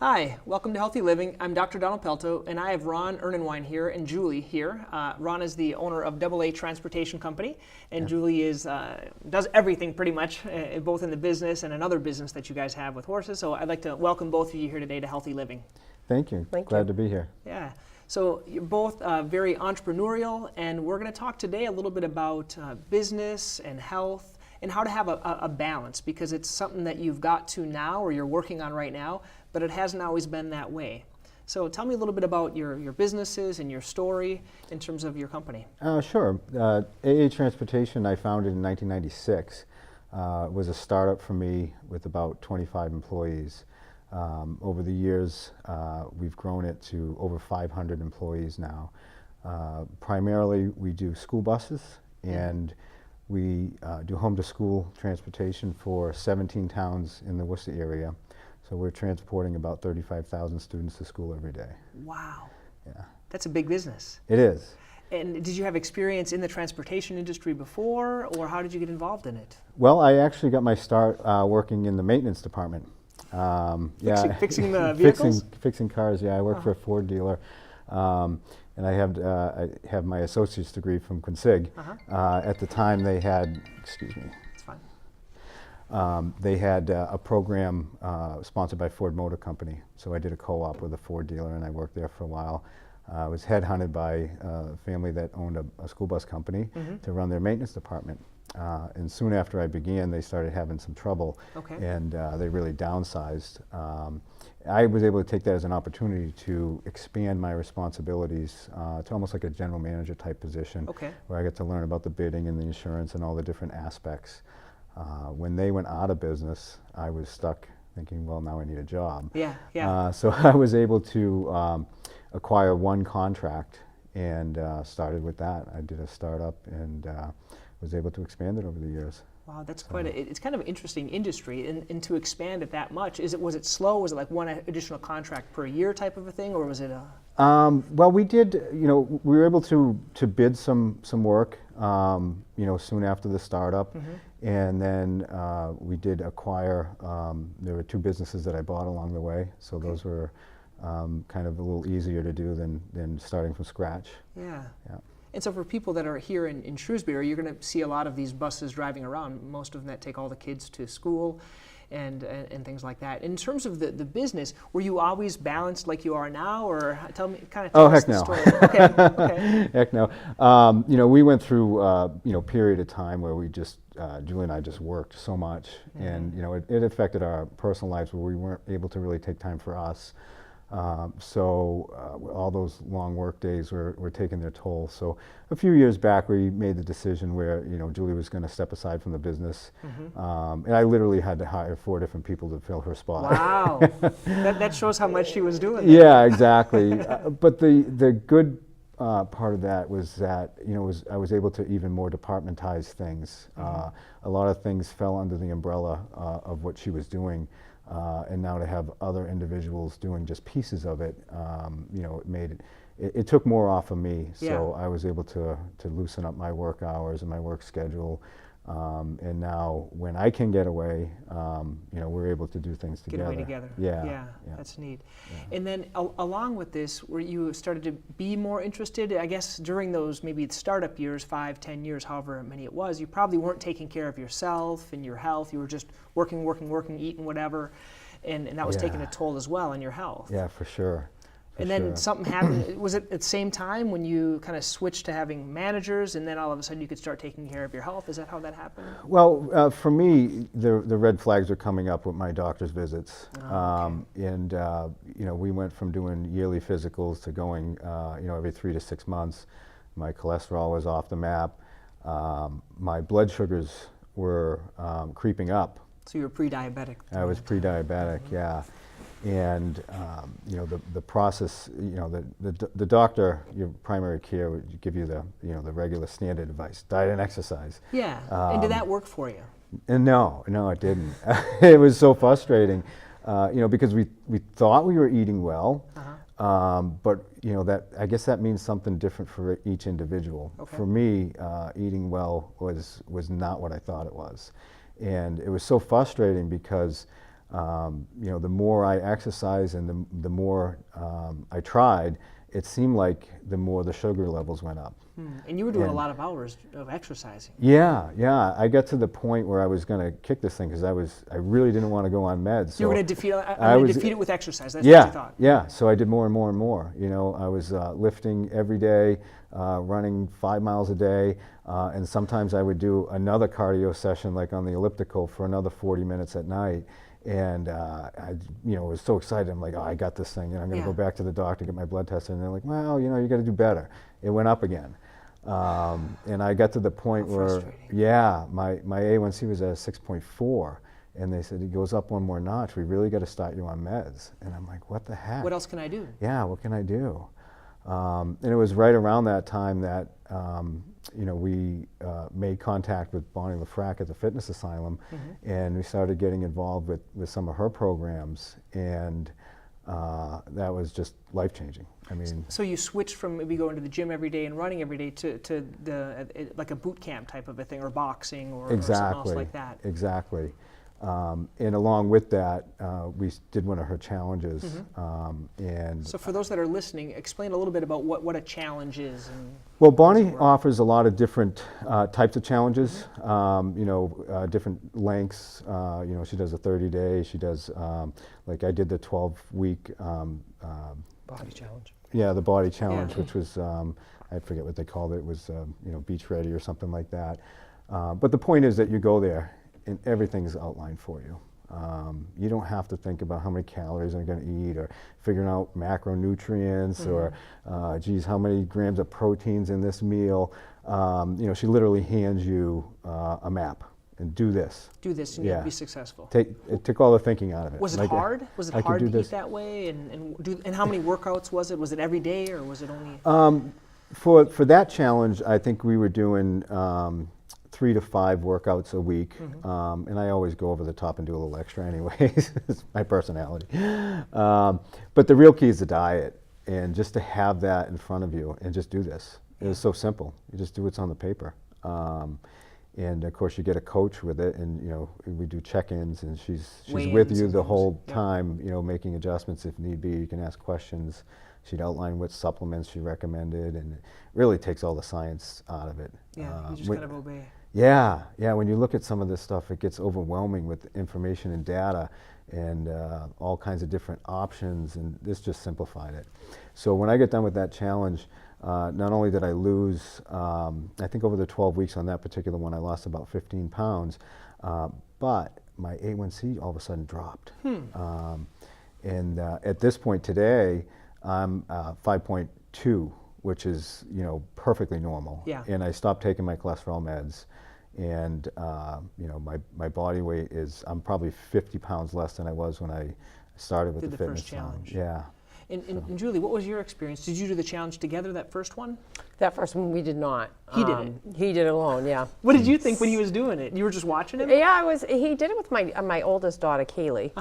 Hi, welcome to Healthy Living. I'm Dr. Donald Pelto, and I have Ron Ernenwein here and Julie here. Ron is the owner of AA Transportation Company, and Julie does everything pretty much, both in the business and another business that you guys have with horses. So I'd like to welcome both of you here today to Healthy Living. Thank you. Glad to be here. Yeah. So you're both very entrepreneurial, and we're going to talk today a little bit about business and health and how to have a balance, because it's something that you've got to now or you're working on right now, but it hasn't always been that way. So tell me a little bit about your businesses and your story in terms of your company. Sure. AA Transportation I founded in 1996. Was a startup for me with about 25 employees. Over the years, we've grown it to over 500 employees now. Primarily, we do school buses, and we do home-to-school transportation for 17 towns in the Worcester area. So we're transporting about 35,000 students to school every day. Wow. Yeah. That's a big business. It is. And did you have experience in the transportation industry before, or how did you get involved in it? Well, I actually got my start working in the maintenance department. Fixing the vehicles? Fixing cars, yeah. I work for a Ford dealer. And I have my associate's degree from Quinsig. At the time they had, excuse me. It's fine. They had a program sponsored by Ford Motor Company. So I did a co-op with a Ford dealer, and I worked there for a while. I was headhunted by a family that owned a school bus company to run their maintenance department. And soon after I began, they started having some trouble, and they really downsized. I was able to take that as an opportunity to expand my responsibilities to almost like a general manager type position, where I got to learn about the bidding and the insurance and all the different aspects. When they went out of business, I was stuck thinking, well, now I need a job. So I was able to acquire one contract and started with that. I did a startup and was able to expand it over the years. Wow, that's it's kind of an interesting industry, and to expand it that much, was it slow? Was it like one additional contract per year type of a thing, or was it a? Well, we did, we were able to bid some work, soon after the startup, and then we did acquire, there were two businesses that I bought along the way, so those were kind of a little easier to do than starting from scratch. Yeah. And so for people that are here in Shrewsbury, you're going to see a lot of these buses driving around, most of them that take all the kids to school and things like that. In terms of the business, were you always balanced like you are now, or tell us the story? Okay. Heck no. We went through period of time where we just, Julie and I just worked so much, and it affected our personal lives where we weren't able to really take time for us. So all those long work days were taking their toll. So a few years back, we made the decision where Julie was going to step aside from the business, and I literally had to hire 4 different people to fill her spot. Wow, that shows how much she was doing. Yeah, exactly. But the good part of that was that I was able to even more departmentize things. A lot of things fell under the umbrella of what she was doing. And now to have other individuals doing just pieces of it, it took more off of me. So I was able to loosen up my work hours and my work schedule. And now when I can get away, we're able to do things together. Get away together. Yeah. That's neat. Yeah. And then along with this, where you started to be more interested, I guess during those maybe startup years, 5, 10 years, however many it was, you probably weren't taking care of yourself and your health. You were just working, eating whatever, and that was taking a toll as well on your health. Yeah, for sure. And then something happened. Was it at the same time when you kind of switched to having managers, and then all of a sudden you could start taking care of your health? Is that how that happened? Well, for me, the red flags were coming up with my doctor's visits. We went from doing yearly physicals to going, every 3 to 6 months. My cholesterol was off the map. My blood sugars were creeping up. So you were pre-diabetic? I was pre-diabetic, yeah. And the process, the doctor, your primary care would give you the regular standard advice, diet and exercise. Yeah. And did that work for you? And no, it didn't. It was so frustrating, because we thought we were eating well, but that I guess that means something different for each individual. For me, eating well was not what I thought it was, and it was so frustrating because You know, the more I exercised and the more I tried, it seemed like the more the sugar levels went up. And you were doing a lot of hours of exercising. Yeah, yeah. I got to the point where I was going to kick this thing because I really didn't want to go on meds. So you were going to defeat it. I'm going to defeat it with exercise. That's yeah, what you thought. Yeah. So I did more and more and more. You know, I was lifting every day, running 5 miles a day, and sometimes I would do another cardio session, like on the elliptical, for another 40 minutes at night. And I, you know, was so excited. I'm like, oh, I got this thing, and I'm going to go back to the doctor, get my blood tested. And they're like, well, you know, you got to do better. It went up again, and I got to the point where, yeah, my A1C was at 6.4, and they said, it goes up one more notch. We really got to start you on meds. And I'm like, what the heck? What else can I do? Yeah, what can I do? And it was right around that time that you know, we made contact with Bonnie LaFrac at the fitness asylum, and we started getting involved with some of her programs, and that was just life-changing. I mean, so you switched from maybe going to the gym every day and running every day to the like a boot camp type of a thing, or boxing, or something else like that. Exactly. And along with that, we did one of her challenges. And so for those that are listening, explain a little bit about what a challenge is. Well, Bonnie offers a lot of different types of challenges, you know, different lengths. You know, she does a 30-day, she does, like I did the 12-week body challenge. Yeah, the body challenge, which was, I forget what they called it. It was, you know, beach ready or something like that. But the point is that you go there and everything's outlined for you. You don't have to think about how many calories I'm going to eat, or figuring out macronutrients, or geez, how many grams of proteins in this meal. You know, she literally hands you a map and do this. Do this and you'll be successful. It took all the thinking out of it. Was it hard? Was it hard to eat that way? And how many workouts was it? Was it every day, or was it only? For that challenge, I think we were doing 3 to 5 workouts a week, and I always go over the top and do a little extra anyways. It's my personality. But the real key is the diet, and just to have that in front of you and just do this. It's so simple. You just do what's on the paper. And of course you get a coach with it, and you know, we do check-ins, and she's with you the whole time, you know, making adjustments if need be. You can ask questions. She'd outline what supplements she recommended, and it really takes all the science out of it. Yeah, you just kind of obey. Yeah, yeah. When you look at some of this stuff, it gets overwhelming with information and data, and all kinds of different options, and this just simplified it. So when I get done with that challenge, not only did I lose, I think over the 12 weeks on that particular one, I lost about 15 pounds, but my A1C all of a sudden dropped. And at this point today, I'm 5.2, which is, you know, perfectly normal. Yeah. And I stopped taking my cholesterol meds, and you know, my body weight is, I'm probably 50 pounds less than I was when I started with the fitness challenge. Yeah. And Julie, what was your experience? Did you do the challenge together, that first one? That first one we did not. He did it. He did it alone, yeah. What did you think when he was doing it? You were just watching him? Yeah, he did it with my oldest daughter, Kaylee.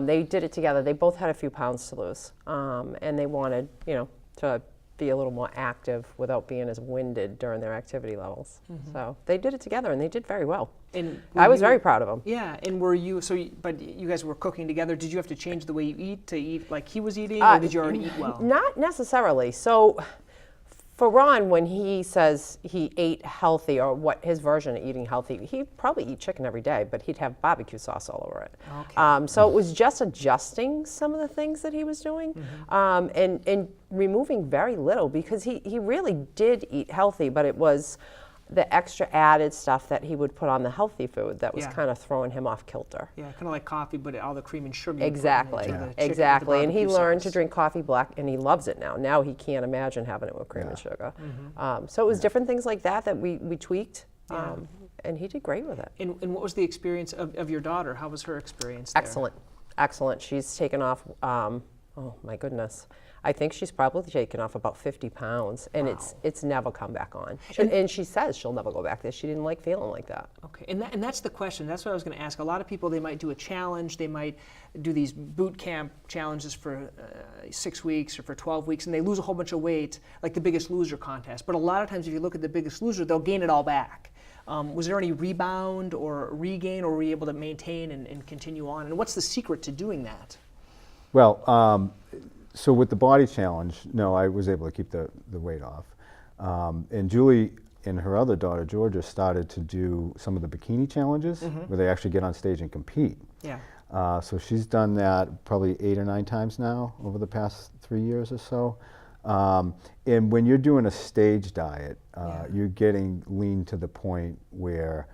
They did it together. They both had a few pounds to lose, and they wanted, you know, to be a little more active without being as winded during their activity levels. So they did it together, and they did very well. And I was very proud of them. Yeah, and were you, but you guys were cooking together. Did you have to change the way you eat to eat like he was eating, or did you already eat well? Not necessarily. So for Ron, when he says he ate healthy, or what his version of eating healthy, he'd probably eat chicken every day, but he'd have barbecue sauce all over it. Okay. So it was just adjusting some of the things that he was doing, and removing very little, because he really did eat healthy, but it was the extra added stuff that he would put on the healthy food that was kind of throwing him off kilter. Yeah, kind of like coffee, but all the cream and sugar. Exactly, exactly. And he learned to drink coffee black, and he loves it now. Now he can't imagine having it with cream and sugar. So it was different things like that we tweaked, and he did great with it. And what was the experience of your daughter? How was her experience there? Excellent, excellent. She's taken off, oh my goodness. I think she's probably taken off about 50 pounds, and it's never come back on. And she says she'll never go back there. She didn't like feeling like that. Okay, and that's the question. That's what I was going to ask. A lot of people, they might do a challenge. They might do these boot camp challenges for 6 weeks or for 12 weeks, and they lose a whole bunch of weight, like the Biggest Loser contest. But a lot of times, if you look at the Biggest Loser, they'll gain it all back. Was there any rebound or regain, or were you able to maintain and continue on? And what's the secret to doing that? Well, so with the body challenge, no, I was able to keep the weight off. And Julie and her other daughter, Georgia, started to do some of the bikini challenges where they actually get on stage and compete. Yeah. So she's done that probably 8 or 9 times now over the past 3 years or so. And when you're doing a stage diet, you're getting lean to the point where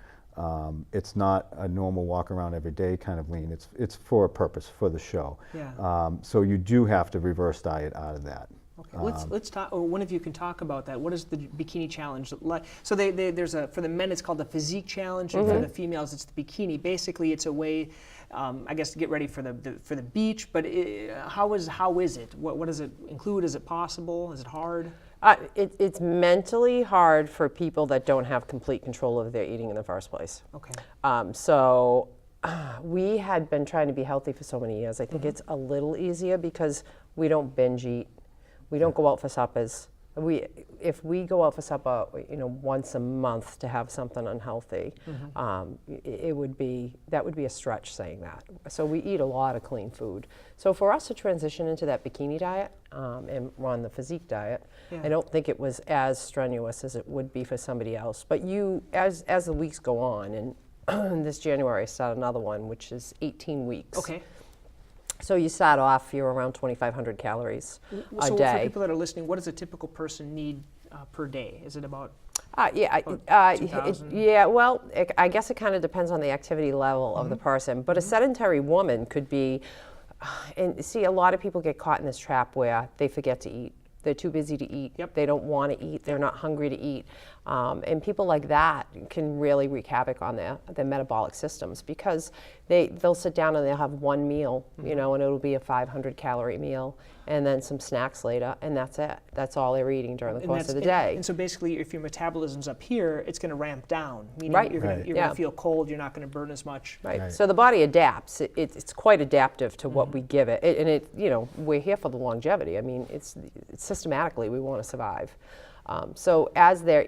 it's not a normal walk around every day kind of lean. It's for a purpose, for the show. Yeah. So you do have to reverse diet out of that. Okay. Let's talk. Or one of you can talk about that. What is the bikini challenge like? So there's for the men it's called the physique challenge, and for the females it's the bikini. Basically, it's a way, I guess, to get ready for the beach. But how is it? What does it include? Is it possible? Is it hard? It's mentally hard for people that don't have complete control of their eating in the first place. Okay. So we had been trying to be healthy for so many years. I think it's a little easier because we don't binge eat. We don't go out for suppers. If we go out for supper, once a month to have something unhealthy, that would be a stretch saying that. So we eat a lot of clean food. So for us to transition into that bikini diet and run the physique diet, I don't think it was as strenuous as it would be for somebody else. But as the weeks go on, and this January I start another one, which is 18 weeks. Okay. So you start off, you're around 2,500 calories a So day. for people that are listening, what does a typical person need per day? Is it about 2,000? Yeah, well, I guess it kind of depends on the activity level of the person. But a sedentary woman could be, and see, a lot of people get caught in this trap where they forget to eat. They're too busy to eat. Yep. They don't want to eat. They're not hungry to eat. And people like that can really wreak havoc on their metabolic systems because they'll sit down and they'll have one meal, and it'll be a 500-calorie meal, and then some snacks later, and that's it. That's all they're eating during the course of the day. And so basically, if your metabolism's up here, it's going to ramp down, meaning Right. you're going Right. to feel cold. You're not going to burn as much. Right. So the body adapts. It's quite adaptive to what we give it. And we're here for the longevity. I mean, it's systematically we want to survive. So as they're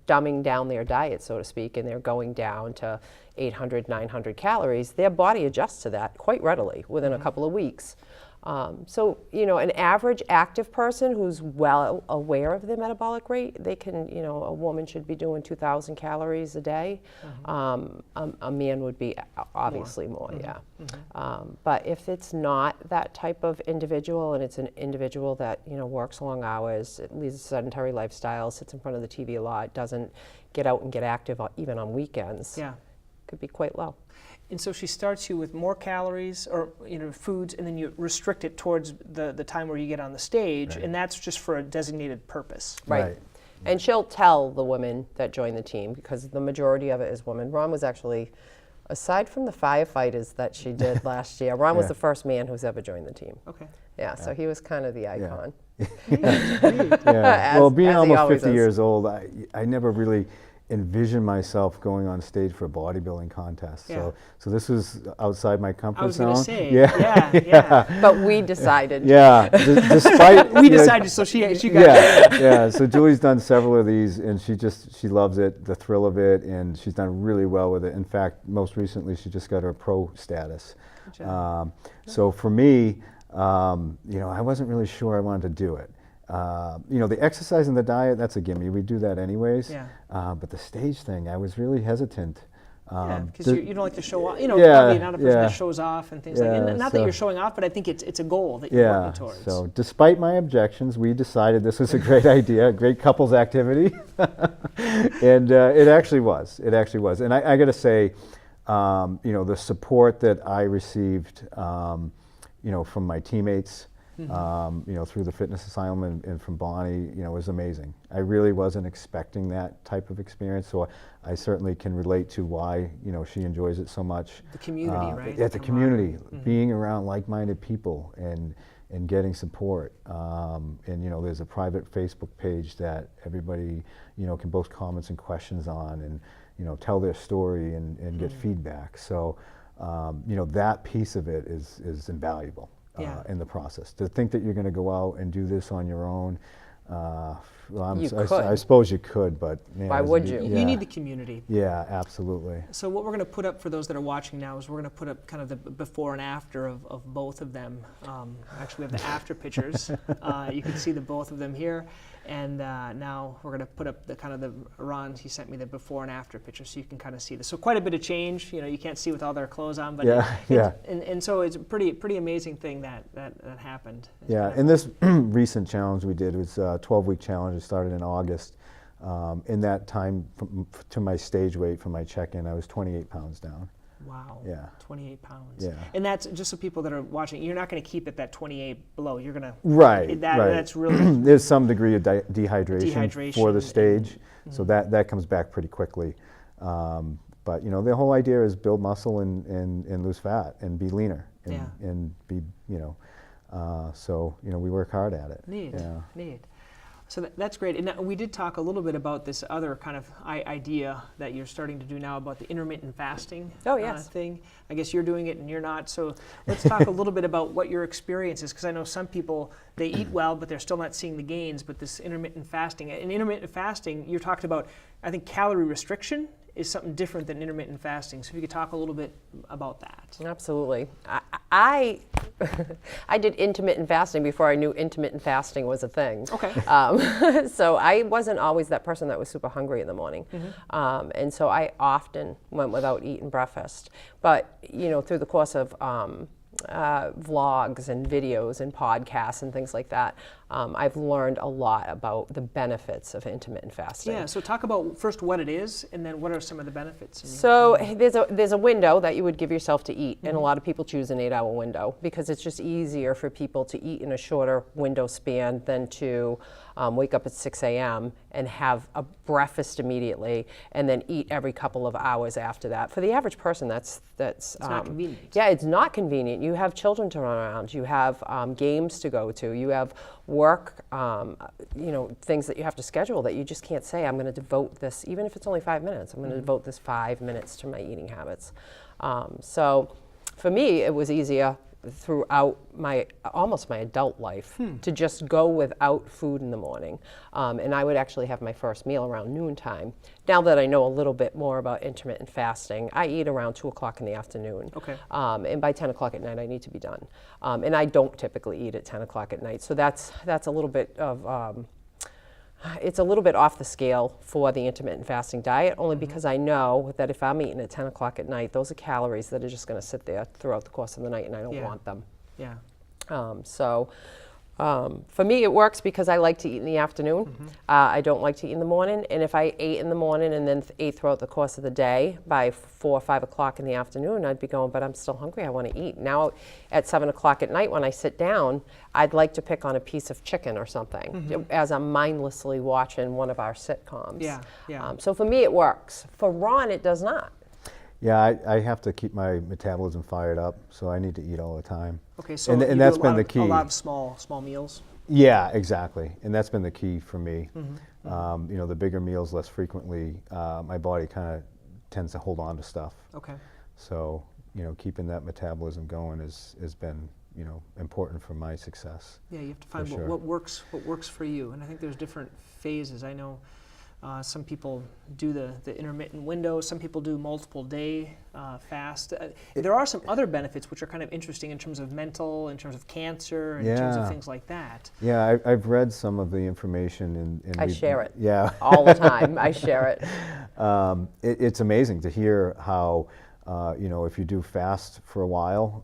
dumbing down their diet, so to speak, and they're going down to 800, 900 calories, their body adjusts to that quite readily within a couple of weeks. So, an average active person who's well aware of their metabolic rate, they can, a woman should be doing 2,000 calories a day. A man would be obviously more, yeah. But if it's not that type of individual, and it's an individual that, works long hours, leads a sedentary lifestyle, sits in front of the TV a lot, doesn't get out and get active even on weekends, could be quite low. And so she starts you with more calories or foods, and then you restrict it towards the time where you get on the stage, and that's just for a designated purpose. Right. And she'll tell the women that join the team, because the majority of it is women. Ron was actually, aside from the firefighters that she did last year, Ron was the first man who's ever joined the team. Okay. Yeah, so he was kind of the icon. Well, being almost 50 is. years old, I never really envisioned myself going on stage for a bodybuilding contest. Yeah. So this was outside my comfort zone. I was going to say, yeah. But we decided. Yeah, despite we decided, so she got yeah. So Julie's done several of these, and she loves it, the thrill of it, and she's done really well with it. In fact, most recently, she just got her pro status. So for me, I wasn't really sure I wanted to do it. The exercise and the diet, that's a gimme. We do that anyways. Yeah. But the stage thing, I was really hesitant. Because you don't like to show off. Probably not a person that shows off and things like that. And not that you're showing off, but I think it's a goal that you're working towards. So despite my objections, we decided this was a great idea, a great couples activity. And it actually was. It actually was. And I got to say, the support that I received, from my teammates, through the fitness asylum and from Bonnie, was amazing. I really wasn't expecting that type of experience, so I certainly can relate to why, she enjoys it so much. The community, right? Yeah, the community, being around like-minded people and getting support. And there's a private Facebook page that everybody, can post comments and questions on, and tell their story and get feedback. So, that piece of it is invaluable. In the process. To think that you're going to go out and do this on your own, Well, You I could. suppose you could, but man, Why would you? You need the community. Yeah, absolutely. So what we're going to put up for those that are watching now is we're going to put up kind of the before and after of both of them. Actually, we have the after pictures. You can see the both of them here. And now we're going to put up the kind of the Ron, he sent me the before and after pictures so you can kind of see this. So quite a bit of change. You know, you can't see with all their clothes on, but and so it's a pretty amazing thing that happened. It's Yeah, and this recent challenge we did was a 12-week challenge. It started in August. In that time to my stage weight for my check-in, I was 28 pounds down. Wow. Yeah. 28 pounds. Yeah. And that's just so people that are watching, you're not going to keep it that 28 below. You're going to. Right. That's really. There's some degree of dehydration for the stage, so Mm-hmm. that comes back pretty quickly. But you know, the whole idea is build muscle and lose fat and be leaner and be, you know, so you know, we work hard at it. Neat. Yeah. Neat. So that's great. And we did talk a little bit about this other kind of idea that you're starting to do now about the intermittent fasting thing. I guess you're doing it and you're not. So let's talk a little bit about what your experience is, because I know some people, they eat well, but they're still not seeing the gains. But this intermittent fasting, in intermittent fasting, you're talking about, I think, calorie restriction is something different than intermittent fasting. So if you could talk a little bit about that. Absolutely. I did intermittent fasting before I knew intermittent fasting was a thing. Okay. So I wasn't always that person that was super hungry in the morning. Mm-hmm. And so I often went without eating breakfast. But, you know, through the course of vlogs and videos and podcasts and things like that, I've learned a lot about the benefits of intermittent fasting. Yeah, so talk about first what it is, and then what are some of the benefits? So there's a window that you would give yourself to eat, and a lot of people choose an 8-hour window because it's just easier for people to eat in a shorter window span than to wake up at 6 a.m. and have a breakfast immediately and then eat every couple of hours after that. For the average person, that's it's not convenient. Yeah, it's not convenient. You have children to run around. You have games to go to. You have work, you know, things that you have to schedule that you just can't say, I'm going to devote this, even if it's only 5 minutes, I'm going to devote this 5 minutes to my eating habits. So for me, it was easier throughout almost my adult life to just go without food in the morning. And I would actually have my first meal around noontime. Now that I know a little bit more about intermittent fasting, I eat around 2 o'clock in the afternoon. Okay. And by 10 o'clock at night, I need to be done. And I don't typically eat at 10 o'clock at night. So that's a little bit of, it's a little bit off the scale for the intermittent fasting diet, only because I know that if I'm eating at 10 o'clock at night, those are calories that are just going to sit there throughout the course of the night, and I don't want them. Yeah. For me, it works because I like to eat in the afternoon. I don't like to eat in the morning. And if I ate in the morning and then ate throughout the course of the day, by 4 or 5 o'clock in the afternoon, I'd be going, but I'm still hungry. I want to eat. Now, at 7 o'clock at night, when I sit down, I'd like to pick on a piece of chicken or something as I'm mindlessly watching one of our sitcoms. Yeah, yeah. So for me, it works. For Ron, it does not. Yeah, I have to keep my metabolism fired up, so I need to eat all the time. Okay, so and you that's do been the key. A lot of small meals. Yeah, exactly, and that's been the key for me. You know, the bigger meals less frequently, my body kind of tends to hold on to stuff. Okay. So you know, keeping that metabolism going has been, you know, important for my success. Yeah, you have to find what works for you, and I think there's different phases. I know. Some people do the intermittent window. Some people do multiple day fast. There are some other benefits which are kind of interesting in terms of mental, in terms of cancer, in terms of things like that. Yeah, I've read some of the information and I share it. Yeah, all the time. I share it. It's amazing to hear how you know, if you do fast for a while,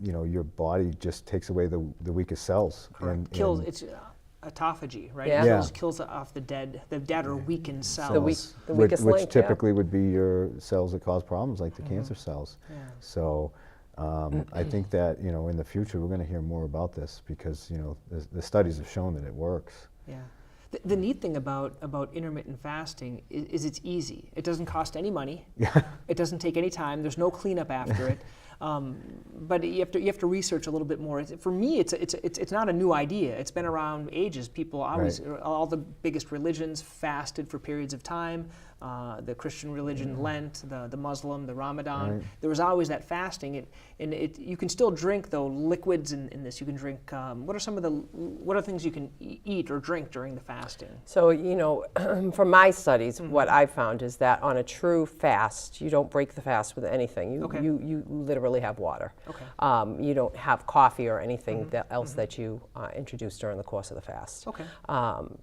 you know, your body just takes away the weakest cells. Correct. Kills it's. Autophagy, right? Yeah. Kills off the dead or weakened cells. The weakest link, which typically would be your cells that cause problems, like the cancer cells. Yeah. So I think that, you know, in the future we're going to hear more about this because, you know, the studies have shown that it works. Yeah. The neat thing about intermittent fasting is it's easy. It doesn't cost any money. Yeah. It doesn't take any time. There's no cleanup after it. But you have to research a little bit more. For me, it's not a new idea. It's been around ages. People always, all the biggest religions fasted for periods of time. The Christian religion, Lent, the Muslim, the Ramadan. There was always that fasting, and you can still drink though liquids in this. You can drink. What are things you can eat or drink during the fasting? So from my studies, what I found is that on a true fast, you don't break the fast with anything. You literally have water. Okay. You don't have coffee or anything else that you introduce during the course of the fast. Okay.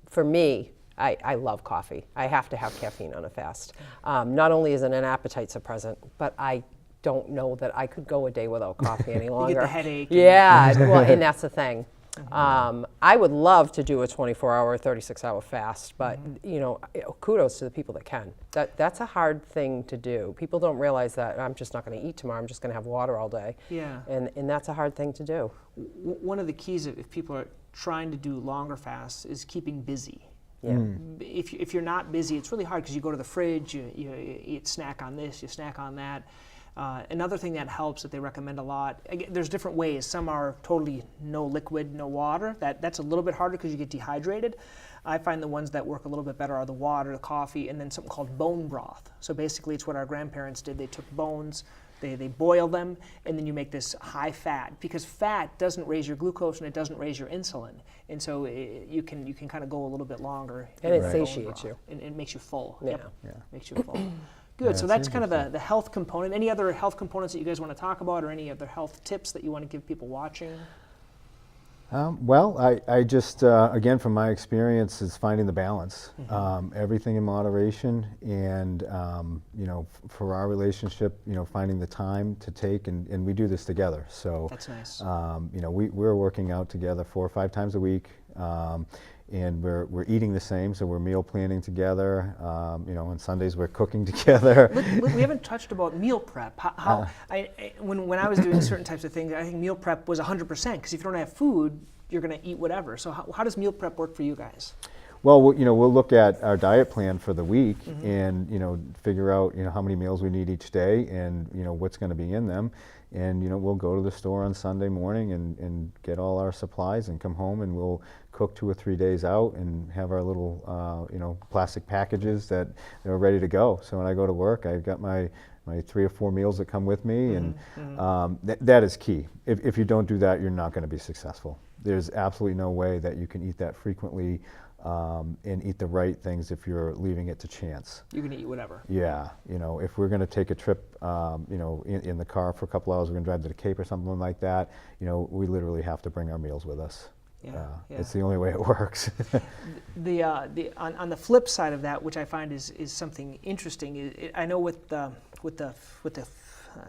For me, I love coffee. I have to have caffeine on a fast. Not only is it an appetite suppressant, but I don't know that I could go a day without coffee any longer. You get the headache. Yeah, well, and that's the thing. I would love to do a 24-hour, 36-hour fast, but kudos to the people that can. That's a hard thing to do. People don't realize that I'm just not going to eat tomorrow. I'm just going to have water all day. Yeah. And that's a hard thing to do. One of the keys if people are trying to do longer fasts is keeping busy. Yeah. If you're not busy, it's really hard because you go to the fridge, you eat snack on this, you snack on that. Another thing that helps that they recommend a lot, again, there's different ways. Some are totally no liquid, no water. That's a little bit harder because you get dehydrated. I find the ones that work a little bit better are the water, the coffee, and then something called bone broth. So basically it's what our grandparents did. They took bones, they boil them, and then you make this high fat, because fat doesn't raise your glucose and it doesn't raise your insulin. And so you can kind of go a little bit longer. And it satiates you. And it makes you full. Yeah. Yep. Makes you full. Good, so that's kind of the health component. Any other health components that you guys want to talk about, or any other health tips that you want to give people watching? Well, I just, again, from my experience, is finding the balance. Everything in moderation, and, for our relationship, finding the time to take, and we do this together. So that's nice. We're working out together 4 or 5 times a week. And we're eating the same, so we're meal planning together. On Sundays we're cooking together. We haven't touched about meal prep. When I was doing certain types of things, I think meal prep was 100%, because if you don't have food, you're going to eat whatever. So how does meal prep work for you guys? Well, we'll look at our diet plan for the week, and figure out how many meals we need each day, and what's going to be in them. And we'll go to the store on Sunday morning and get all our supplies and come home, and we'll cook 2 or 3 days out and have our little plastic packages that are ready to go. So when I go to work, I've got my 3 or 4 meals that come with me, and that is key. If you don't do that, you're not going to be successful. There's absolutely no way that you can eat that frequently and eat the right things if you're leaving it to chance. You're going to eat whatever. Yeah, if we're going to take a trip, in the car for a couple hours, we're going to drive to the Cape or something like that, we literally have to bring our meals with us. Yeah. It's the only way it works. On the flip side of that, which I find is something interesting, I know with the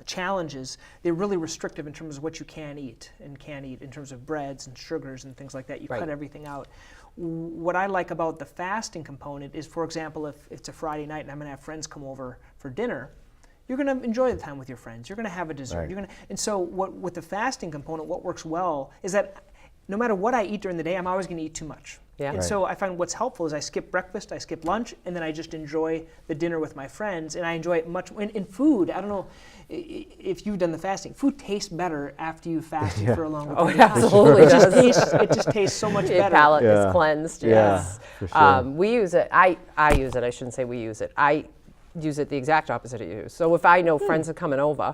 challenges, they're really restrictive in terms of what you can eat and can't eat in terms of breads and sugars and things like that. You cut everything out. What I like about the fasting component is, for example, if it's a Friday night and I'm going to have friends come over for dinner, you're going to enjoy the time with your friends. You're going to have a dessert. Right. And so with the fasting component, what works well is that no matter what I eat during the day, I'm always going to eat too much. Yeah. And so I find what's helpful is I skip breakfast, I skip lunch, and then I just enjoy the dinner with my friends, and I enjoy it much. In food, I don't know if you've done the fasting, food tastes better after you've fasted for a longer period of time. Absolutely does. It just tastes so much Your better. palate is cleansed, yes. For sure. We use it, I use it, I shouldn't say we use it. I use it the exact opposite of you. So if I know friends are coming over,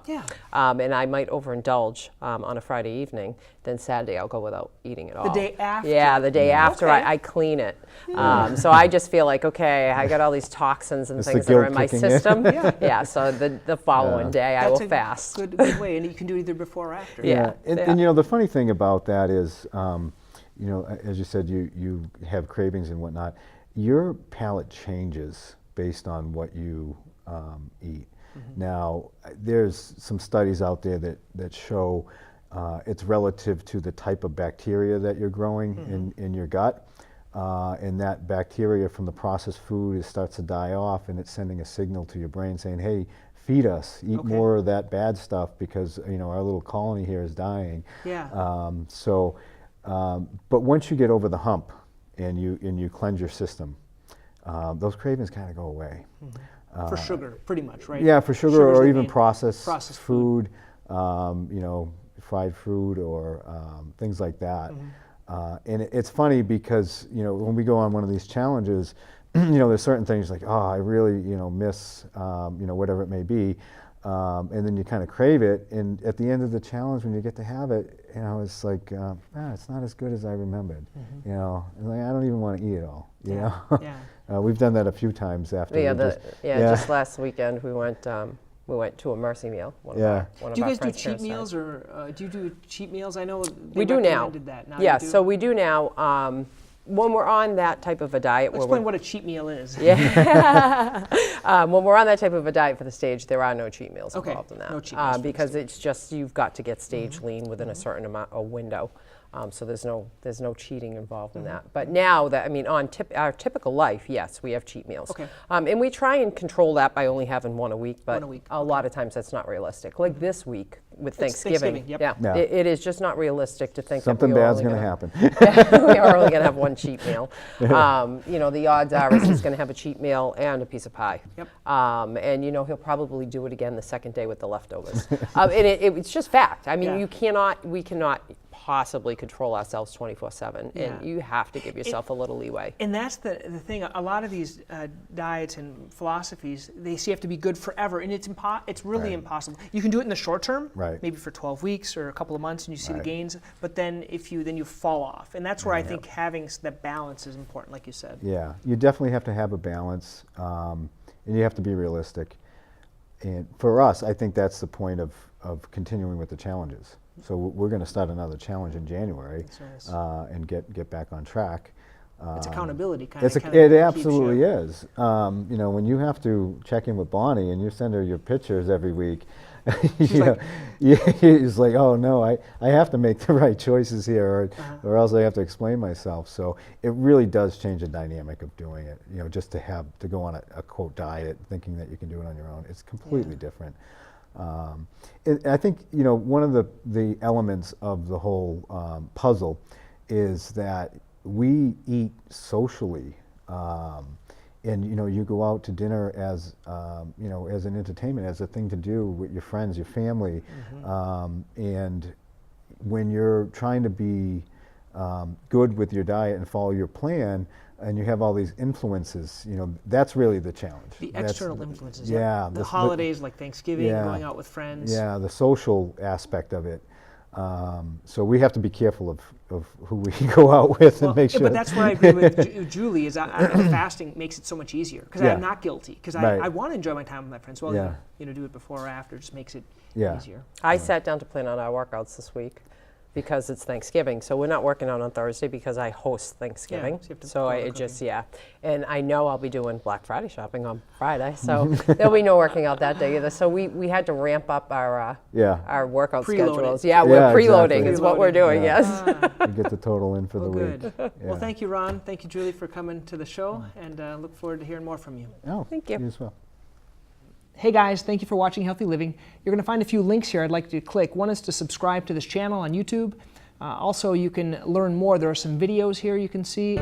and I might overindulge on a Friday evening, then Saturday I'll go without eating at all. The day after? Yeah, the day after Okay. I clean it. So I just feel like, okay, I got all these toxins and things that are in my system. So the following day I will fast. That's a good way, and you can do it either before or after. Yeah. And the funny thing about that is, as you said, you have cravings and whatnot. Your palate changes based on what you eat. Now, there's some studies out there that show it's relative to the type of bacteria that you're growing in your gut, and that bacteria from the processed food starts to die off, and it's sending a signal to your brain saying, hey, feed us, eat more of that bad stuff, because our little colony here is dying. But once you get over the hump and you cleanse your system, those cravings kind of go away. For sugar, pretty much, right? Yeah, for sugar, Sugar's or the even main- processed food. fried fruit or things like that. And it's funny because, when we go on one of these challenges, there's certain things like, oh, I really, miss, whatever it may be. And then you kind of crave it. And at the end of the challenge, when you get to have it, it's like, it's not as good as I remembered. And like, I don't even want to eat it all, you know? Yeah. We've done that a few times after. Just last weekend we went to a Mercy meal. One of our Do you guys do friends' cheat parents meals, or do you do cheat meals? I know we do now. That. Now Yeah, you do? so we do now. When we're on that type of a diet, explain what a cheat meal is. Yeah. When we're on that type of a diet for the stage, there are no cheat meals involved in that. No cheat meals because it's just you've got to get stage lean within a certain amount, a window. So there's no cheating involved in that. But now that on our typical life, yes, we have cheat meals. Okay. And we try and control that by only having one a week. But a lot of times that's not realistic. Like this week with Thanksgiving. Yep. Yeah. It is just not realistic to think something that bad's going to happen. we are only going to have one cheat meal. The odds are he's going to have a cheat meal and a piece of pie. Yep. And he'll probably do it again the second day with the leftovers. And it's just fact. I mean, we cannot possibly control ourselves 24/7, and you have to give yourself a little leeway. And that's the thing. A lot of these diets and philosophies, they have to be good forever, and it's really impossible. You can do it in the short term, maybe for 12 weeks or a couple of months, and you see the gains. But then you fall off, and that's where I think having that balance is important, like you said. Yeah, you definitely have to have a balance, and you have to be realistic. And for us, I think that's the point of continuing with the challenges. So we're going to start another challenge in January, and get back on track. It's accountability, it absolutely is. When you have to check in with Bonnie and you send her your pictures every week, he's like, oh no, I have to make the right choices here, or else I have to explain myself. So it really does change the dynamic of doing it. Just to go on a quote diet, thinking that you can do it on your own, it's completely different. I think one of the elements of the whole puzzle is that we eat socially, and you go out to dinner as as an entertainment, as a thing to do with your friends, your family, and when you're trying to be good with your diet and follow your plan, and you have all these influences, that's really the challenge. The external influences. Yeah. The holidays like Thanksgiving, going out with friends. Yeah, the social aspect of it. So we have to be careful of who we go out with and make sure. But that's where I agree with Julie, is fasting makes it so much easier, because I'm not guilty, because I want to enjoy my time with my friends. Well, do it before or after just makes it easier. I sat down to plan out our workouts this week, because it's Thanksgiving. So we're not working out on Thursday because I host Thanksgiving. And I know I'll be doing Black Friday shopping on Friday, so there'll be no working out that day either. So we had to ramp up our workout schedules. Yeah, we're preloading is what we're doing, yes. You get the total in for the week. Good. Well, thank you, Ron. Thank you, Julie, for coming to the show, and look forward to hearing more from you. Oh, thank you. You as well. Hey guys, thank you for watching Healthy Living. You're going to find a few links here I'd like you to click. One is to subscribe to this channel on YouTube. Also, you can learn more. There are some videos here you can see.